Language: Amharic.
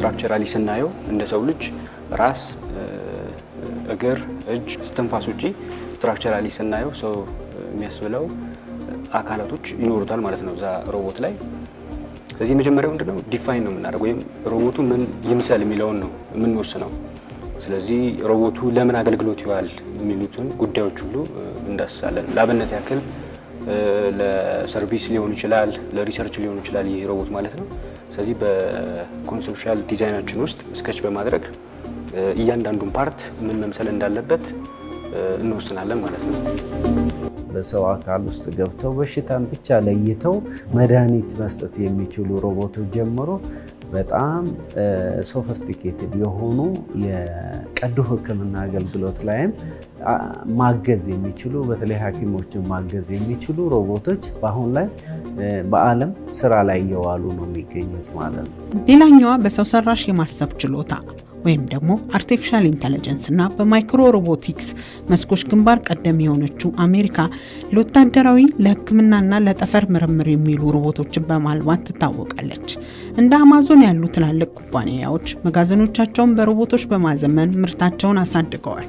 ስትራክቸራሊ ስናየው እንደ ሰው ልጅ ራስ፣ እግር፣ እጅ፣ እስትንፋስ ውጪ ስትራክቸራሊ ስናየው ሰው የሚያስብለው አካላቶች ይኖሩታል ማለት ነው እዛ ሮቦት ላይ። ስለዚህ መጀመሪያው ምንድነው ዲፋይን ነው የምናደርገው ወይም ሮቦቱ ምን ይምሰል የሚለውን ነው የምንወስነው። ስለዚህ ሮቦቱ ለምን አገልግሎት ይዋል የሚሉትን ጉዳዮች ሁሉ እንዳስሳለን። ለአብነት ያክል ለሰርቪስ ሊሆን ይችላል፣ ለሪሰርች ሊሆን ይችላል ይሄ ሮቦት ማለት ነው። ስለዚህ በኮንሰፕቹዋል ዲዛይናችን ውስጥ ስኬች በማድረግ እያንዳንዱን ፓርት ምን መምሰል እንዳለበት እንወስናለን ማለት ነው። በሰው አካል ውስጥ ገብተው በሽታን ብቻ ለይተው መድኃኒት መስጠት የሚችሉ ሮቦቶች ጀምሮ በጣም ሶፊስቲኬትድ የሆኑ የቀዶ ሕክምና አገልግሎት ላይም ማገዝ የሚችሉ በተለይ ሐኪሞችን ማገዝ የሚችሉ ሮቦቶች በአሁን ላይ በዓለም ስራ ላይ እየዋሉ ነው የሚገኙት ማለት ነው። ሌላኛዋ በሰው ሰራሽ የማሰብ ችሎታ ወይም ደግሞ አርቲፊሻል ኢንተለጀንስ እና በማይክሮ ሮቦቲክስ መስኮች ግንባር ቀደም የሆነችው አሜሪካ ለወታደራዊ ለሕክምናና ለጠፈር ምርምር የሚሉ ሮቦቶችን በማልማት ትታወቃለች። እንደ አማዞን ያሉ ትላልቅ ኩባንያዎች መጋዘኖቻቸውን በሮቦቶች በማዘመን ምርታቸውን አሳድገዋል።